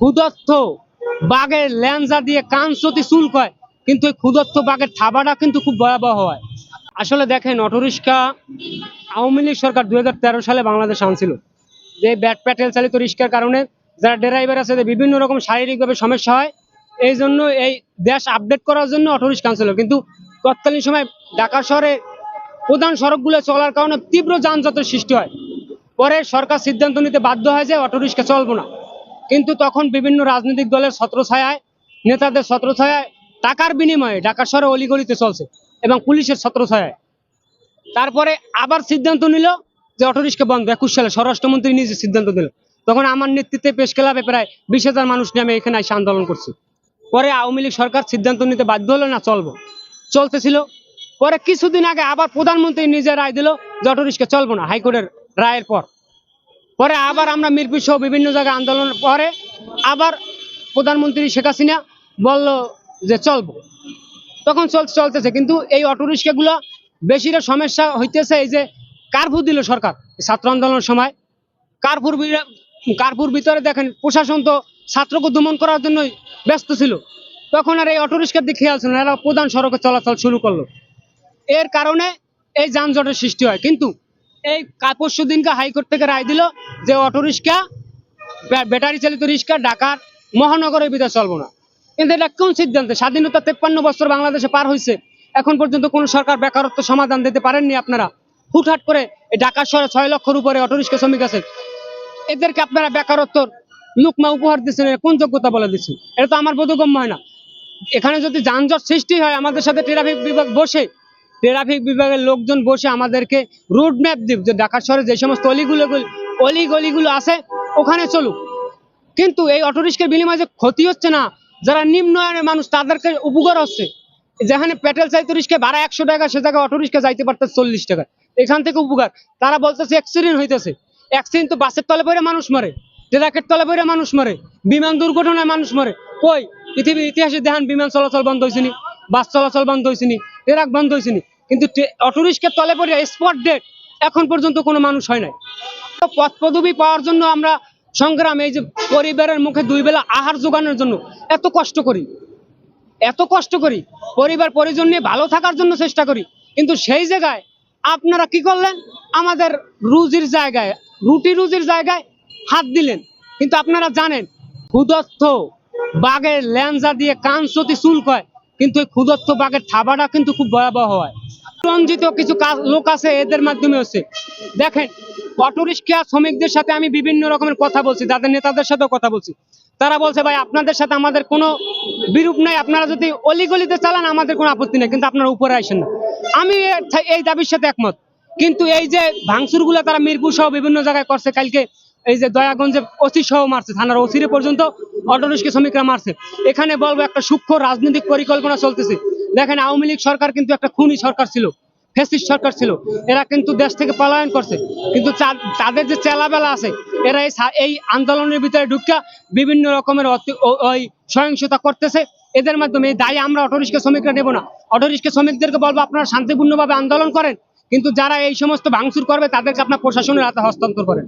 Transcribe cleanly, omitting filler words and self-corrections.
ক্ষুদত্ত বাঘের ল্যাঞ্জা দিয়ে কান সতি চুল কয়, কিন্তু এই ক্ষুদত্ত বাঘের থাবাটা কিন্তু খুব ভয়াবহ হয়। আসলে দেখেন, অটোরিক্সা আওয়ামী লীগ সরকার 2013 সালে বাংলাদেশ আনছিল। যে ব্যাট প্যাটেল চালিত রিক্সার কারণে যারা ড্রাইভার আছে বিভিন্ন রকম শারীরিকভাবে সমস্যা হয়, এই জন্য এই দেশ আপডেট করার জন্য অটোরিক্সা আনছিল। কিন্তু তৎকালীন সময় ঢাকা শহরে প্রধান সড়কগুলো চলার কারণে তীব্র যানজটের সৃষ্টি হয়। পরে সরকার সিদ্ধান্ত নিতে বাধ্য হয় যে অটোরিক্সা চলবো না। কিন্তু তখন বিভিন্ন রাজনৈতিক দলের ছত্রছায়ায়, নেতাদের ছত্রছায়ায়, টাকার বিনিময়ে ঢাকা শহরে অলিগলিতে চলছে এবং পুলিশের ছত্রছায়ায়। তারপরে আবার সিদ্ধান্ত নিল যে অটোরিক্সা বন্ধ। 21 সালে স্বরাষ্ট্রমন্ত্রী নিজে সিদ্ধান্ত দিল। তখন আমার নেতৃত্বে প্রেস ক্লাবে প্রায় 20,000 মানুষ নিয়ে আমি এখানে এসে আন্দোলন করছি। পরে আওয়ামী লীগ সরকার সিদ্ধান্ত নিতে বাধ্য হলো না, চলবো, চলতেছিল। পরে কিছুদিন আগে আবার প্রধানমন্ত্রী নিজে রায় দিল যে অটোরিক্সা চলবো না, হাইকোর্টের রায়ের পর। পরে আবার আমরা মিরপুর সহ বিভিন্ন জায়গায় আন্দোলনের পরে আবার প্রধানমন্ত্রী শেখ হাসিনা বলল যে চলবো, তখন চলতেছে। কিন্তু এই অটোরিক্সাগুলো বেশিটা সমস্যা হইতেছে এই যে কারফিউ দিল সরকার ছাত্র আন্দোলনের সময়। কারফিউর ভিতরে দেখেন প্রশাসন তো ছাত্রকে দমন করার জন্য ব্যস্ত ছিল, তখন আর এই অটোরিক্সার দিকে খেয়াল ছিল না, এরা প্রধান সড়কে চলাচল শুরু করলো। এর কারণে এই যানজটের সৃষ্টি হয়। কিন্তু এই পরশু দিনকে হাইকোর্ট থেকে রায় দিল যে অটোরিক্সা, ব্যাটারি চালিত রিক্সা ঢাকার মহানগরের ভিতরে চলবো না। কিন্তু এটা কোন সিদ্ধান্তে? স্বাধীনতা 53 বছর বাংলাদেশে পার হয়েছে, এখন পর্যন্ত কোন সরকার বেকারত্ব সমাধান দিতে পারেননি। আপনারা হুটহাট করে এই ঢাকা শহরে 6 লক্ষের উপরে অটোরিক্সা শ্রমিক আছে, এদেরকে আপনারা বেকারত্বর লুকমা উপহার দিচ্ছেন, কোন যোগ্যতা বলে দিচ্ছেন? এটা তো আমার বোধগম্য হয় না। এখানে যদি যানজট সৃষ্টি হয়, আমাদের সাথে ট্রাফিক বিভাগ বসে, ট্রাফিক বিভাগের লোকজন বসে আমাদেরকে রুট ম্যাপ দিব যে ঢাকা শহরে যে সমস্ত অলিগলিগুলো আছে ওখানে চলুক। কিন্তু এই অটোরিক্সার বিনিময়ে যে ক্ষতি হচ্ছে না, যারা নিম্ন আয়ের মানুষ তাদেরকে উপকার হচ্ছে। যেখানে পেট্রোল চালিত রিক্সা ভাড়া 100 টাকা, সে জায়গায় অটোরিক্সা যাইতে পারতেছে 40 টাকা, এখান থেকে উপকার। তারা বলতেছে অ্যাক্সিডেন্ট হইতেছে। অ্যাক্সিডেন্ট তো বাসের তলে পড়ে মানুষ মরে, ট্রাকের তলে পড়ে মানুষ মরে, বিমান দুর্ঘটনায় মানুষ মরে। কই পৃথিবীর ইতিহাসে দেখেন বিমান চলাচল বন্ধ হয়েছে নি, বাস চলাচল বন্ধ হয়েছে নি, ট্রাক বন্ধ হয়েছে নি, কিন্তু অটোরিক্সার তলে পড়ে স্পট ডেট এখন পর্যন্ত কোনো মানুষ হয় নাই। পথ পদবি পাওয়ার জন্য আমরা সংগ্রাম, এই যে পরিবারের মুখে 2 বেলা আহার জোগানোর জন্য এত কষ্ট করি, পরিবার পরিজন নিয়ে ভালো থাকার জন্য চেষ্টা করি। কিন্তু সেই জায়গায় আপনারা কি করলেন? আমাদের রুজির জায়গায় হাত দিলেন। কিন্তু আপনারা জানেন, ক্ষুদত্ত বাঘের ল্যাঞ্জা দিয়ে কান সতি চুল কয়, কিন্তু এই ক্ষুদত্ত বাঘের থাবাটা কিন্তু খুব ভয়াবহ হয়। রঞ্জিত কিছু লোক আছে, এদের মাধ্যমে হচ্ছে। দেখেন, অটোরিক্সা শ্রমিকদের সাথে আমি বিভিন্ন রকমের কথা বলছি, তাদের নেতাদের সাথেও কথা বলছি। তারা বলছে ভাই আপনাদের সাথে আমাদের কোনো বিরূপ নাই, আপনারা যদি অলিগলিতে চালান আমাদের কোনো আপত্তি নেই, কিন্তু আপনারা উপরে আসেন না। আমি এই দাবির সাথে একমত। কিন্তু এই যে ভাঙচুরগুলো তারা মিরপুর সহ বিভিন্ন জায়গায় করছে, কালকে এই যে দয়াগঞ্জে ওসি সহ মারছে, থানার ওসিরে পর্যন্ত অটোরিক্সা শ্রমিকরা মারছে। এখানে বলবো একটা সূক্ষ্ম রাজনৈতিক পরিকল্পনা চলতেছে। দেখেন, আওয়ামী লীগ সরকার কিন্তু একটা খুনি সরকার ছিল, ফ্যাসিস্ট সরকার ছিল। এরা কিন্তু দেশ থেকে পলায়ন করছে, কিন্তু তাদের যে চেলাবেলা আছে, এরা এই আন্দোলনের ভিতরে ঢুকা বিভিন্ন রকমের ওই সহিংসতা করতেছে। এদের মাধ্যমে এই দায়ী আমরা অটোরিক্সা শ্রমিকরা নেব না। অটোরিক্সা শ্রমিকদেরকে বলবো আপনারা শান্তিপূর্ণভাবে আন্দোলন করেন, কিন্তু যারা এই সমস্ত ভাঙচুর করবে তাদেরকে আপনার প্রশাসনের হাতে হস্তান্তর করেন।